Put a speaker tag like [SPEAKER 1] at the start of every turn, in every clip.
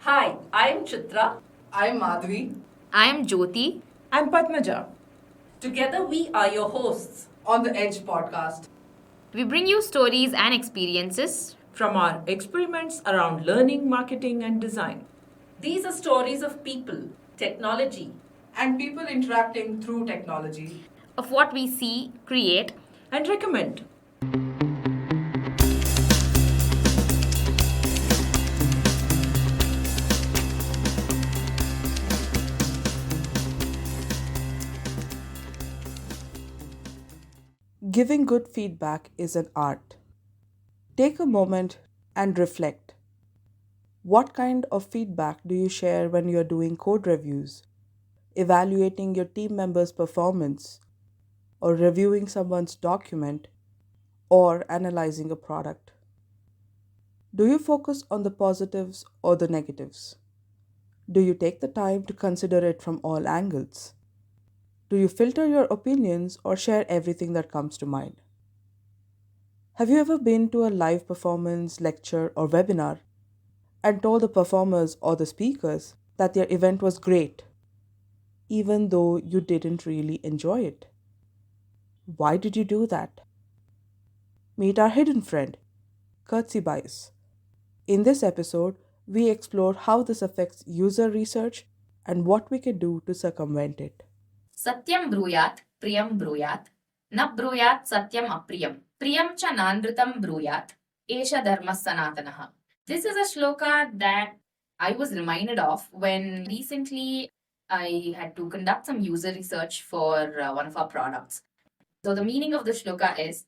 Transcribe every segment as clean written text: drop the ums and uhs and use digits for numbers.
[SPEAKER 1] Hi, I'm Chitra.
[SPEAKER 2] I'm Madhavi.
[SPEAKER 3] I am Jyothi.
[SPEAKER 4] I'm Padmaja.
[SPEAKER 1] Together, we are your hosts.
[SPEAKER 2] On the Aedge podcast.
[SPEAKER 3] We bring you stories and experiences.
[SPEAKER 4] From our experiments around learning, marketing, and design.
[SPEAKER 1] These are stories of people, technology,
[SPEAKER 2] And people interacting through technology.
[SPEAKER 3] Of what we see, create,
[SPEAKER 4] And recommend.
[SPEAKER 5] Giving good feedback is an art. Take a moment and reflect. What kind of feedback do you share when you're doing code reviews, evaluating your team members' performance, or reviewing someone's document, or analyzing a product? Do you focus on the positives or the negatives? Do you take the time to consider it from all angles? Do you filter your opinions or share everything that comes to mind? Have you ever been to a live performance, lecture, or webinar and told the performers or the speakers that their event was great, even though you didn't really enjoy it? Why did you do that? Meet our hidden friend, courtesy bias. In this episode, we explore how this affects user research and what we can do to circumvent it.
[SPEAKER 3] Satyam bruyat, priyam bruyat, na bruyat Satyam apriyam, priyam cha nanrutam bruyat, esha dharma sanatanaha. This is a shloka that I was reminded of when recently I had to conduct some user research for one of our products. So the meaning of the shloka is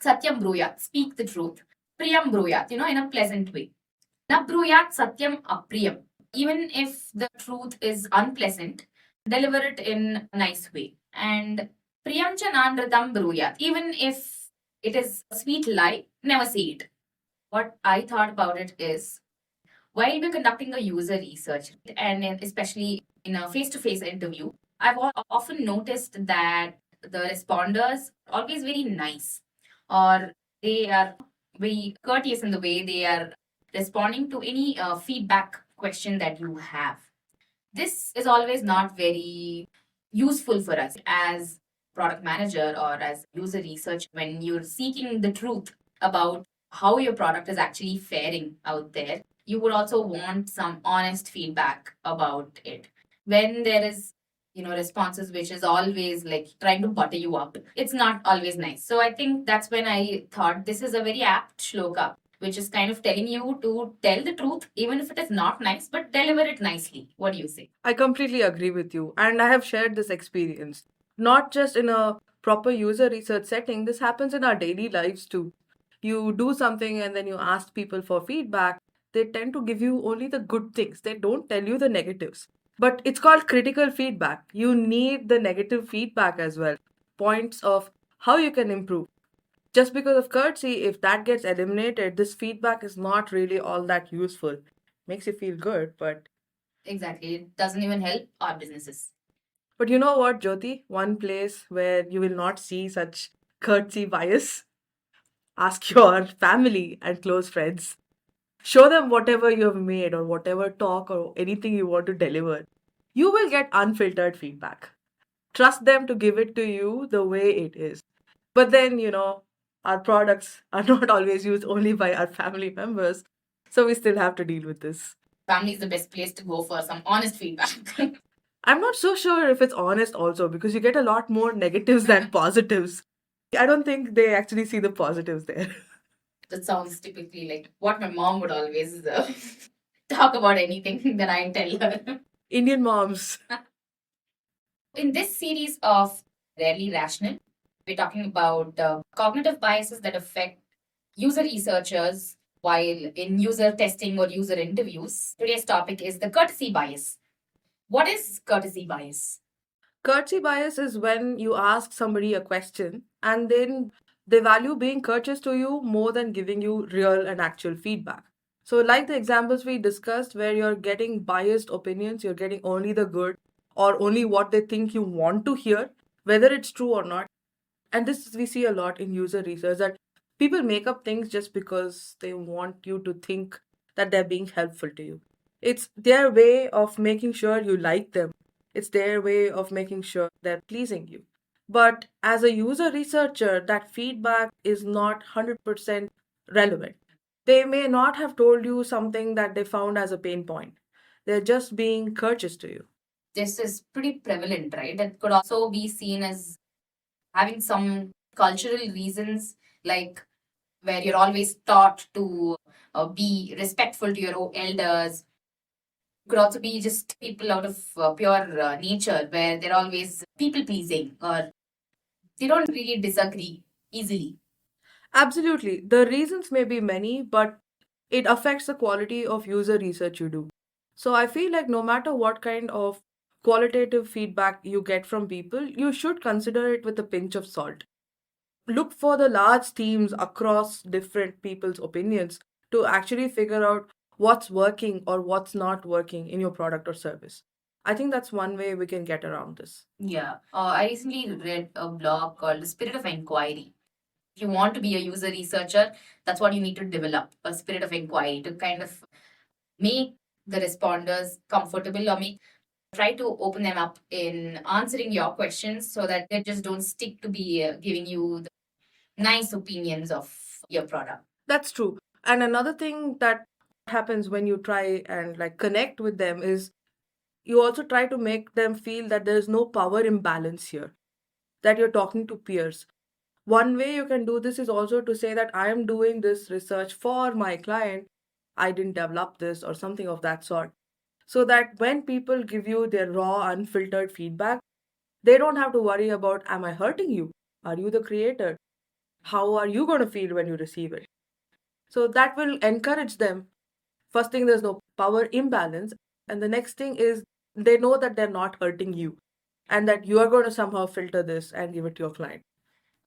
[SPEAKER 3] Satyam bruyat, speak the truth. Priyam bruyat, in a pleasant way. Na bruyat Satyam apriyam. Even if the truth is unpleasant, deliver it in a nice way. And priyam cha nanrutam bruyat. Even if it is a sweet lie, never say it. What I thought about it is while we're conducting a user research, and especially in a face to face interview, I've often noticed that the responders are always very nice, or they are very courteous in the way they are responding to any feedback question that you have. This is always not very useful for us as product manager or as user research when you're seeking the truth about how your product is actually faring out there. You would also want some honest feedback about it. When there is responses which is always like trying to butter you up, it's not always nice. So I think that's when I thought this is a very apt shloka which is kind of telling you to tell the truth, even if it is not nice, but deliver it nicely. What do you say?
[SPEAKER 5] I completely agree with you, and I have shared this experience. Not just in a proper user research setting, this happens in our daily lives too. You do something and then you ask people for feedback, they tend to give you only the good things, they don't tell you the negatives. But it's called critical feedback. You need the negative feedback as well, points of how you can improve. Just because of courtesy, if that gets eliminated, this feedback is not really all that useful. Makes you feel good, but
[SPEAKER 3] Exactly. It doesn't even help our businesses.
[SPEAKER 5] you know what, Jyoti? One place where you will not see such courtesy bias. Ask your family and close friends. Show them whatever you have made or whatever talk or anything you want to deliver. You will get unfiltered feedback. Trust them to give it to you the way it is. But then, our products are not always used only by our family members. So we still have to deal with this.
[SPEAKER 3] Family is the best place to go for some honest feedback.
[SPEAKER 5] I'm not so sure if it's honest also because you get a lot more negatives than positives. I don't think they actually see the positives there.
[SPEAKER 3] That sounds typically like what my mom would always talk about anything that I tell her.
[SPEAKER 5] Indian moms.
[SPEAKER 3] In this series of Rarely Rational, we're talking about cognitive biases that affect user researchers while in user testing or user interviews. Today's topic is the courtesy bias. What is courtesy bias?
[SPEAKER 5] Courtesy bias is when you ask somebody a question and then they value being courteous to you more than giving you real and actual feedback. So, like the examples we discussed, where you're getting biased opinions, you're getting only the good or only what they think you want to hear, whether it's true or not. And this we see a lot in user research that people make up things just because they want you to think that they're being helpful to you.
[SPEAKER 6] It's their way of making sure you like them. It's their way of making sure they're pleasing you. But as a user researcher, that feedback is not 100% relevant. They may not have told you something that they found as a pain point. They're just being courteous to you.
[SPEAKER 3] This is pretty prevalent, right? It could also be seen as having some cultural reasons, like where you're always taught to be respectful to your elders. Could also be just people out of pure nature, where they're always people pleasing or they don't really disagree easily.
[SPEAKER 6] Absolutely. The reasons may be many, but it affects the quality of user research you do. So I feel like no matter what kind of qualitative feedback you get from people, you should consider it with a pinch of salt. Look for the large themes across different people's opinions to actually figure out what's working or what's not working in your product or service. I think that's one way we can get around this.
[SPEAKER 3] Yeah. I recently read a blog called The Spirit of Inquiry. If you want to be a user researcher, that's what you need to develop a spirit of inquiry to kind of make the responders comfortable or make try to open them up in answering your questions so that they just don't stick to be giving you the nice opinions of your product.
[SPEAKER 6] That's true. And another thing that happens when you try and like connect with them is you also try to make them feel that there is no power imbalance here, that you're talking to peers. One way you can do this is also to say that I am doing this research for my client. I didn't develop this or something of that sort. So that when people give you their raw, unfiltered feedback, they don't have to worry about, am I hurting you? Are you the creator? How are you going to feel when you receive it? So that will encourage them. First thing, there's no power imbalance. And the next thing is they know that they're not hurting you and that you are going to somehow filter this and give it to your client.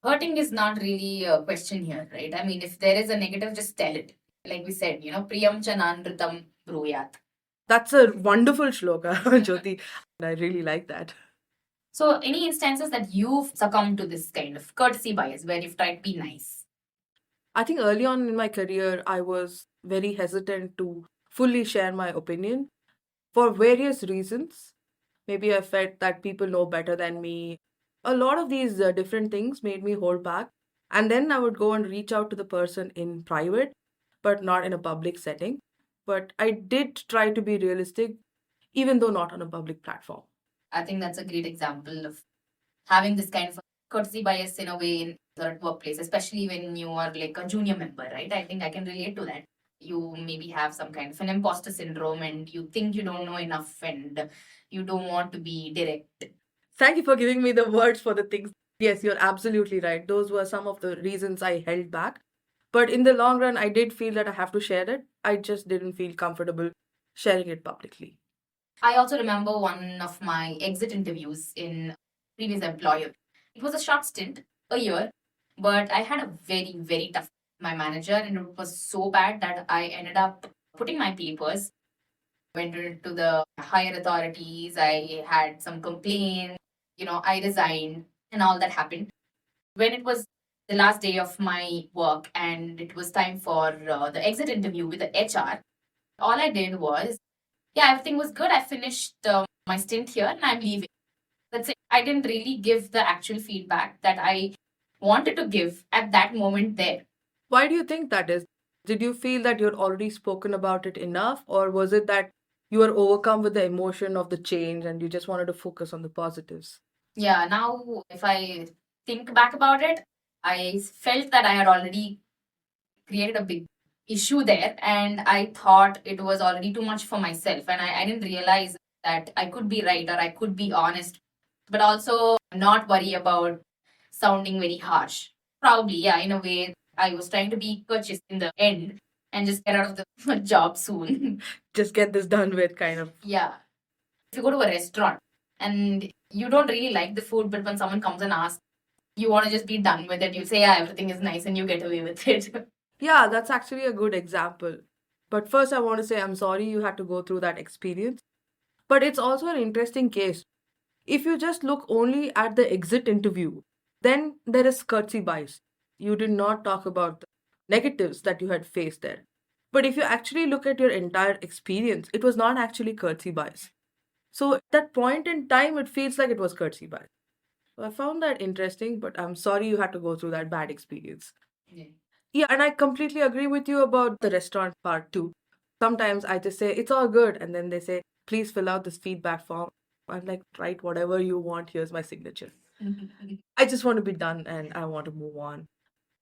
[SPEAKER 3] Hurting is not really a question here, right? I mean, if there is a negative, just tell it. Like we said, priyam cha nanrutam bruyat.
[SPEAKER 6] That's a wonderful shloka, Jyothi. I really like that.
[SPEAKER 3] So, any instances that you've succumbed to this kind of courtesy bias where you've tried to be nice?
[SPEAKER 6] I think early on in my career, I was very hesitant to fully share my opinion for various reasons. Maybe I felt that people know better than me. A lot of these different things made me hold back. And then I would go and reach out to the person in private, but not in a public setting. But I did try to be realistic, even though not on a public platform.
[SPEAKER 3] I think that's a great example of having this kind of courtesy bias in a way in the workplace, especially when you are like a junior member, right? I think I can relate to that. You maybe have some kind of an imposter syndrome and you think you don't know enough and you don't want to be direct.
[SPEAKER 6] Thank you for giving me the words for the things. Yes, you're absolutely right. Those were some of the reasons I held back. But in the long run, I did feel that I have to share it. I just didn't feel comfortable sharing it publicly.
[SPEAKER 3] I also remember one of my exit interviews in previous employer. It was a short stint, a year, but I had a very, very tough my manager, and it was so bad that I ended up putting my papers, went to the higher authorities. I had some complaints, I resigned, and all that happened. When it was the last day of my work and it was time for the exit interview with the HR, all I did was, yeah, everything was good. I finished my stint here and I'm leaving. That's it. I didn't really give the actual feedback that I wanted to give at that moment there.
[SPEAKER 6] Why do you think that is? Did you feel that you'd already spoken about it enough, or was it that you were overcome with the emotion of the change and you just wanted to focus on the positives?
[SPEAKER 3] Yeah, now if I think back about it, I felt that I had already created a big issue there and I thought it was already too much for myself. And I didn't realize that I could be right or I could be honest, but also not worry about sounding very harsh. Probably, yeah, in a way, I was trying to be courteous in the end and just get out of the job soon.
[SPEAKER 6] Just get this done with, kind of.
[SPEAKER 3] Yeah. If you go to a restaurant and you don't really like the food, but when someone comes and asks, you want to just be done with it. You say, yeah, everything is nice and you get away with it.
[SPEAKER 6] Yeah, that's actually a good example. But first, I want to say I'm sorry you had to go through that experience. But it's also an interesting case. If you just look only at the exit interview, then there is courtesy bias. You did not talk about the negatives that you had faced there. But if you actually look at your entire experience, it was not actually courtesy bias. So at that point in time, it feels like it was courtesy bias. So I found that interesting, but I'm sorry you had to go through that bad experience.
[SPEAKER 3] Yeah.
[SPEAKER 6] Yeah, and I completely agree with you about the restaurant part too. Sometimes I just say, it's all good. And then they say, please fill out this feedback form. I'm like, write whatever you want. Here's my signature. I just want to be done and I want to move on.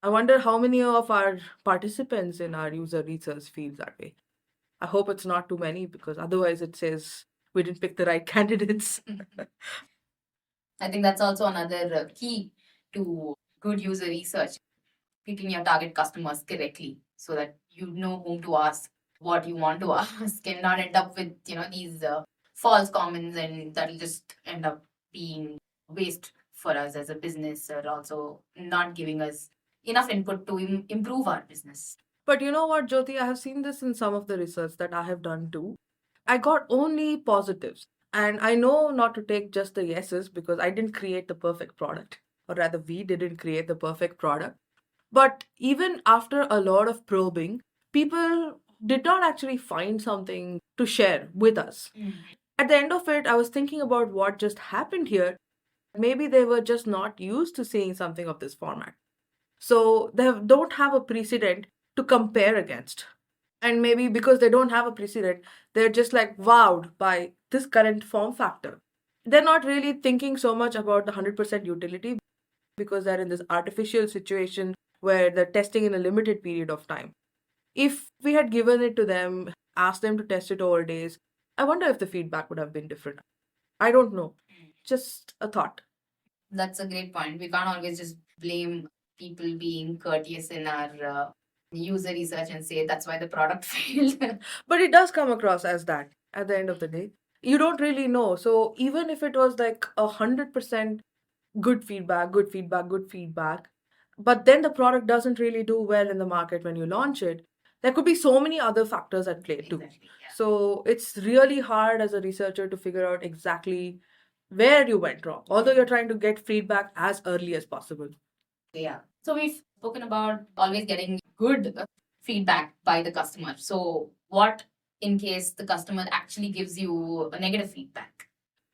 [SPEAKER 6] I wonder how many of our participants in our user research feel that way. I hope it's not too many because otherwise it says we didn't pick the right candidates.
[SPEAKER 3] I think that's also another key to good user research, picking your target customers correctly so that you know whom to ask, what you want to ask, and not end up with these false comments, and that'll just end up being waste for us as a business, or also not giving us enough input to improve our business.
[SPEAKER 6] But you know what, Jyothi, I have seen this in some of the research that I have done too. I got only positives. And I know not to take just the yeses because I didn't create the perfect product, or rather, we didn't create the perfect product. But even after a lot of probing, people did not actually find something to share with us. At the end of it, I was thinking about what just happened here. Maybe they were just not used to seeing something of this format. So don't have a precedent to compare against. And maybe because they don't have a precedent, they're just like wowed by this current form factor. They're not really thinking so much about the 100% utility because they're in this artificial situation where they're testing in a limited period of time. If we had given it to them, asked them to test it over days, I wonder if the feedback would have been different. I don't know. Just a thought.
[SPEAKER 3] That's a great point. We can't always just blame people being courteous in our user research and say that's why the product failed.
[SPEAKER 6] But it does come across as that at the end of the day. You don't really know. So even if it was like 100% good feedback, good feedback, good feedback, but then the product doesn't really do well in the market when you launch it, there could be so many other factors at play too.
[SPEAKER 3] Exactly, yeah.
[SPEAKER 6] So it's really hard as a researcher to figure out exactly where you went wrong, although you're trying to get feedback as early as possible.
[SPEAKER 3] Yeah. So we've spoken about always getting good feedback by the customer. So what in case the customer actually gives you a negative feedback?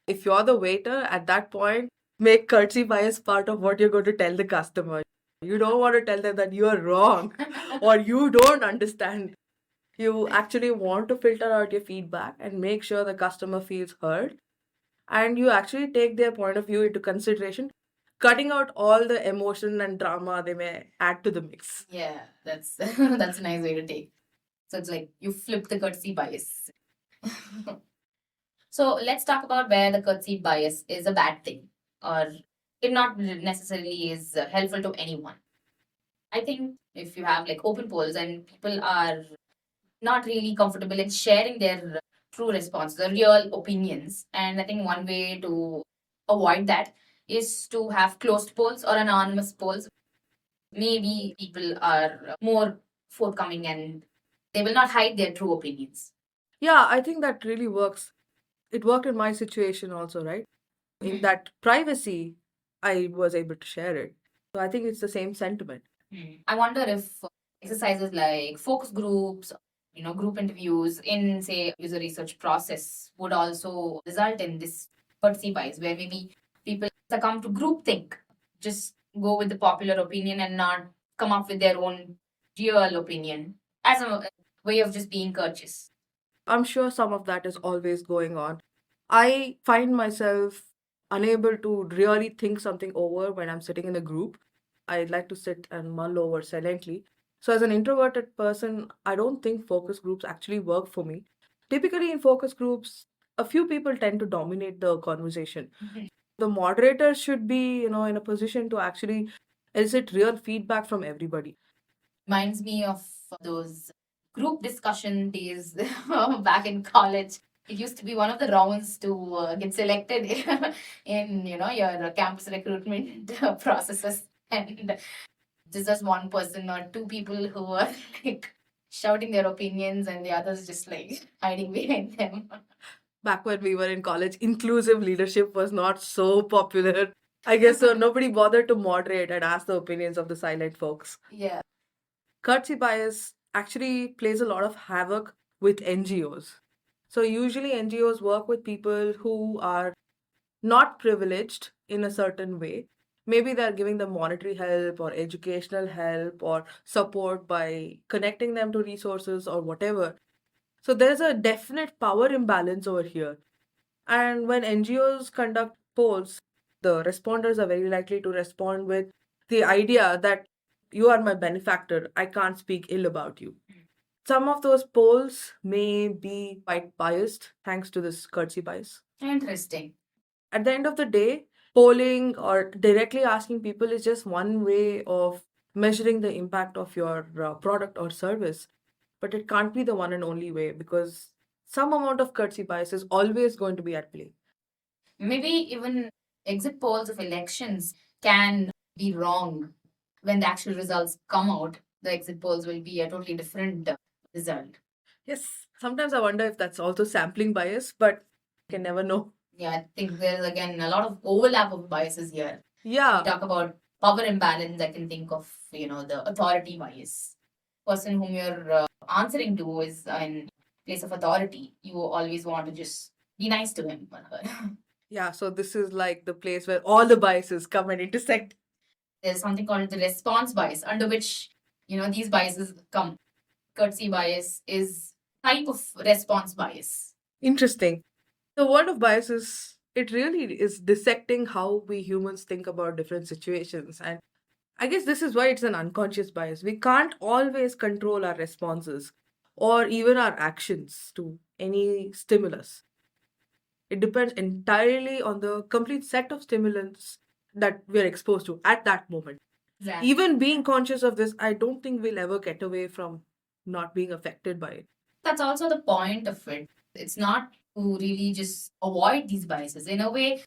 [SPEAKER 6] If you're the waiter at that point, make courtesy bias part of what you're going to tell the customer. You don't want to tell them that you're wrong or you don't understand. You actually want to filter out your feedback and make sure the customer feels heard. And you actually take their point of view into consideration, cutting out all the emotion and drama they may add to the mix.
[SPEAKER 3] Yeah, that's that's a nice way to take. So it's like you flip the courtesy bias. So let's talk about where the courtesy bias is a bad thing, or it not necessarily is helpful to anyone. I think if you have like open polls and people are not really comfortable in sharing their true responses or real opinions, and I think one way to avoid that is to have closed polls or anonymous polls. Maybe people are more forthcoming and they will not hide their true opinions.
[SPEAKER 6] Yeah, I think that really works. It worked in my situation also, right? In that privacy, I was able to share it. So I think it's the same sentiment.
[SPEAKER 3] I wonder if exercises like focus groups, group interviews in, say, user research process would also result in this courtesy bias, where maybe people succumb to groupthink, just go with the popular opinion and not come up with their own real opinion as a way of just being courteous.
[SPEAKER 6] I'm sure some of that is always going on. I find myself unable to really think something over when I'm sitting in a group. I like to sit and mull over silently. So, as an introverted person, I don't think focus groups actually work for me. Typically, in focus groups, a few people tend to dominate the conversation. The moderator should be, in a position to actually elicit real feedback from everybody.
[SPEAKER 3] Reminds me of those group discussion days back in college. It used to be one of the rounds to get selected in your campus recruitment processes, and there's just one person or two people who are like shouting their opinions, and the others just like hiding behind them.
[SPEAKER 6] Back when we were in college, inclusive leadership was not so popular. I guess so nobody bothered to moderate and ask the opinions of the silent folks.
[SPEAKER 3] Yeah.
[SPEAKER 6] Courtesy bias actually plays a lot of havoc with NGOs. So usually NGOs work with people who are not privileged in a certain way. Maybe they're giving them monetary help or educational help or support by connecting them to resources or whatever. So there's a definite power imbalance over here. And when NGOs conduct polls, the responders are very likely to respond with the idea that you are my benefactor, I can't speak ill about you. Some of those polls may be quite biased thanks to this courtesy bias.
[SPEAKER 3] Interesting.
[SPEAKER 6] At the end of the day, polling or directly asking people is just one way of measuring the impact of your product or service. But it can't be the one and only way because some amount of courtesy bias is always going to be at play.
[SPEAKER 3] Maybe even exit polls of elections can be wrong. When the actual results come out, the exit polls will be a totally different result.
[SPEAKER 6] Yes, sometimes I wonder if that's also sampling bias, but you can never know.
[SPEAKER 3] Yeah, I think there's again a lot of overlap of biases here. We
[SPEAKER 6] Yeah,
[SPEAKER 3] talk about power imbalance. I can think of the authority bias. Person whom you're answering to is in place of authority. You always want to just be nice to him or her.
[SPEAKER 6] yeah. So this is like the place where all the biases come and intersect.
[SPEAKER 3] There's something called the response bias, under which these biases come. Courtesy bias is type of response bias.
[SPEAKER 6] Interesting. The world of biases, it really is dissecting how we humans think about different situations. And I guess this is why it's an unconscious bias. We can't always control our responses or even our actions to any stimulus. It depends entirely on the complete set of stimulants that we're exposed to at that moment.
[SPEAKER 3] Exactly.
[SPEAKER 6] Even being conscious of this, I don't think we'll ever get away from not being affected by it.
[SPEAKER 3] That's also the point of it. It's not to really just avoid these biases. In a way,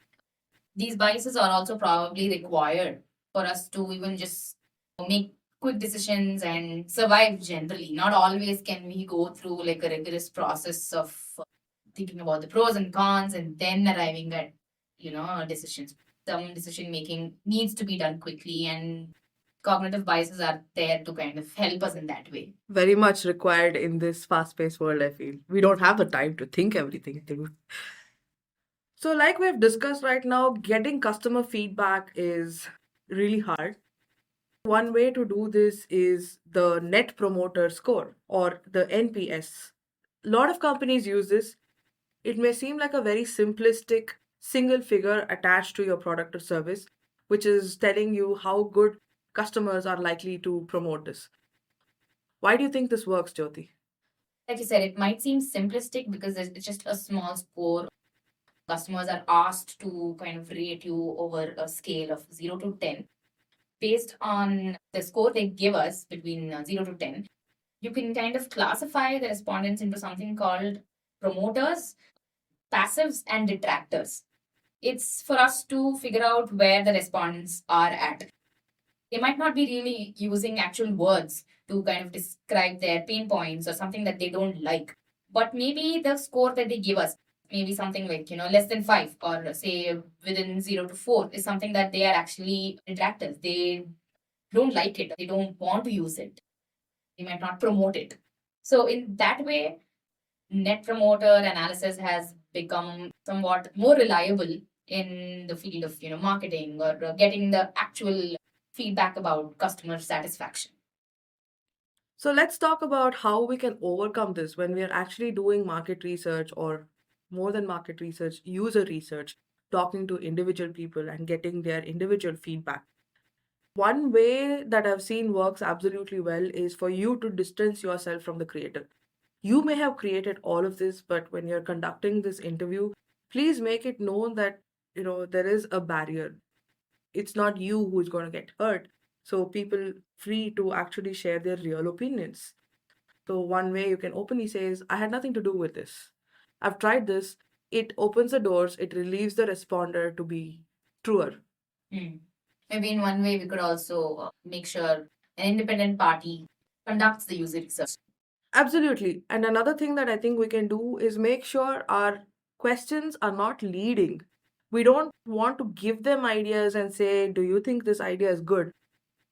[SPEAKER 3] these biases are also probably required for us to even just make quick decisions and survive generally. Not always can we go through like a rigorous process of thinking about the pros and cons and then arriving at decisions. Some decision making needs to be done quickly, and cognitive biases are there to kind of help us in that way.
[SPEAKER 6] Very much required in this fast paced world, I feel. We don't have the time to think everything through. So, like we've discussed right now, getting customer feedback is really hard. One way to do this is the Net Promoter Score or the NPS. A lot of companies use this. It may seem like a very simplistic single figure attached to your product or service, which is telling you how good customers are likely to promote this. Why do you think this works, Jyothi?
[SPEAKER 3] Like you said, it might seem simplistic because it's just a small score. Customers are asked to kind of rate you over a scale of 0 to 10. Based on the score they give us between 0 to 10, you can kind of classify the respondents into something called promoters, passives, and detractors. It's for us to figure out where the respondents are at. They might not be really using actual words to kind of describe their pain points or something that they don't like. But maybe the score that they give us, maybe something like, less than 5 or say within 0 to 4 is something that they are actually detractors. They don't like it. They don't want to use it. They might not promote it. So in that way, net promoter analysis has become somewhat more reliable in the field of marketing or getting the actual feedback about customer satisfaction.
[SPEAKER 6] So let's talk about how we can overcome this when we are actually doing market research or more than market research, user research, talking to individual people and getting their individual feedback. One way that I've seen works absolutely well is for you to distance yourself from the creator. You may have created all of this, but when you're conducting this interview, please make it known that there is a barrier. It's not you who's going to get hurt. So people free to actually share their real opinions. So one way you can openly say is, I had nothing to do with this. I've tried this. It opens the doors. It relieves the responder to be truer.
[SPEAKER 3] Maybe in one way we could also make sure an independent party conducts the user research.
[SPEAKER 6] Absolutely. And another thing that I think we can do is make sure our questions are not leading. We don't want to give them ideas and say, do you think this idea is good?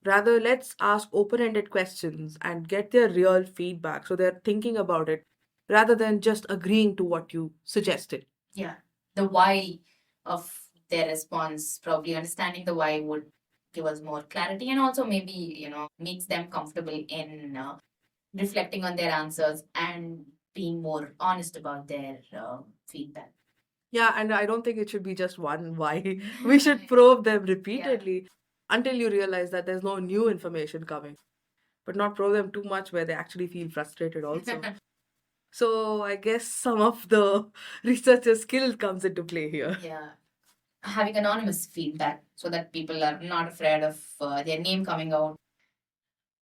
[SPEAKER 6] Rather, let's ask open ended questions and get their real feedback so they're thinking about it rather than just agreeing to what you suggested.
[SPEAKER 3] Yeah. The why of their response, probably understanding the why would give us more clarity and also maybe, makes them comfortable in reflecting on their answers and being more honest about their feedback.
[SPEAKER 6] Yeah, and I don't think it should be just one why. We should probe them repeatedly until you realize that there's no new information coming. But not probe them too much where they actually feel frustrated also. So I guess some of the researcher skill comes into play here.
[SPEAKER 3] Yeah. Having anonymous feedback so that people are not afraid of their name coming out.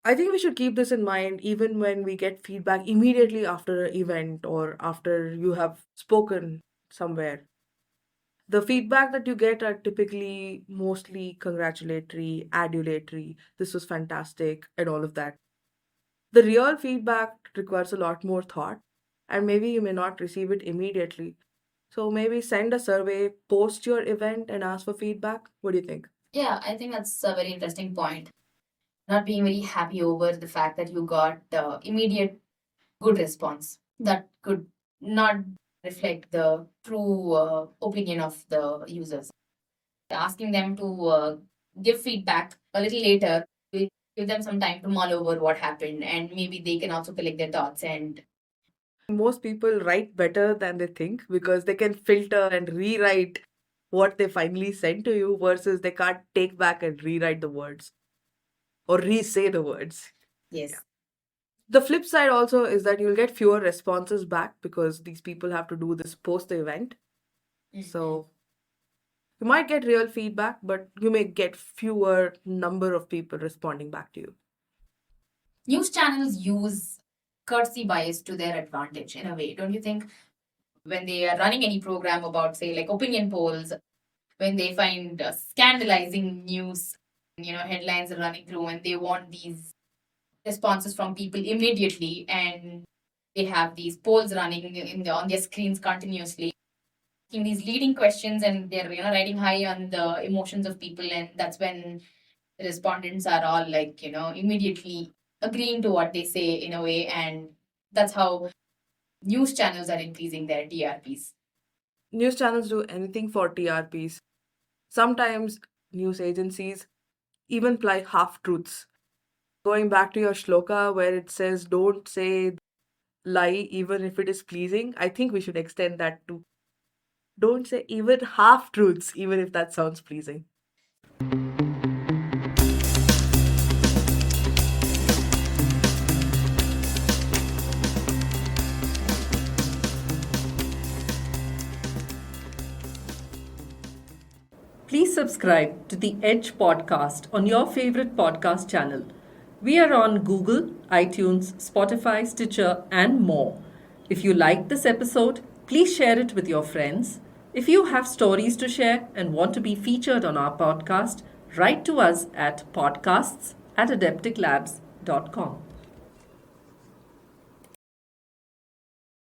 [SPEAKER 6] I think we should keep this in mind even when we get feedback immediately after an event or after you have spoken somewhere. The feedback that you get are typically mostly congratulatory, adulatory, this was fantastic, and all of that. The real feedback requires a lot more thought, and maybe you may not receive it immediately. So maybe send a survey post your event and ask for feedback. What do you think?
[SPEAKER 3] Yeah, I think that's a very interesting point. Not being very happy over the fact that you got immediate good response that could not reflect the true opinion of the users. Asking them to give feedback a little later will give them some time to mull over what happened and maybe they can also collect their thoughts and
[SPEAKER 6] Most people write better than they think because they can filter and rewrite what they finally sent to you versus they can't take back and rewrite the words or re-say the words.
[SPEAKER 3] yes.
[SPEAKER 6] The flip side also is that you'll get fewer responses back because these people have to do this post the event. So you might get real feedback, but you may get fewer number of people responding back to you.
[SPEAKER 3] News channels use courtesy bias to their advantage in a way, don't you think? When they are running any program about, say, like opinion polls, when they find scandalizing news, headlines are running through and they want these responses from people immediately and they have these polls running on their screens continuously asking these leading questions and they're riding high on the emotions of people and that's when the respondents are all like immediately agreeing to what they say in a way and that's how news channels are increasing their TRPs.
[SPEAKER 6] News channels do anything for TRPs. Sometimes news agencies even apply half truths. Going back to your shloka where it says don't say lie even if it is pleasing, I think we should extend that to don't say even half truths even if that sounds pleasing.
[SPEAKER 1] Please subscribe to the Aedge podcast on your favorite podcast channel. We are on Google, iTunes, Spotify, Stitcher, and more. If you liked this episode, please share it with your friends. If you have stories to share and want to be featured on our podcast, write to us at podcasts@adepticlabs.com.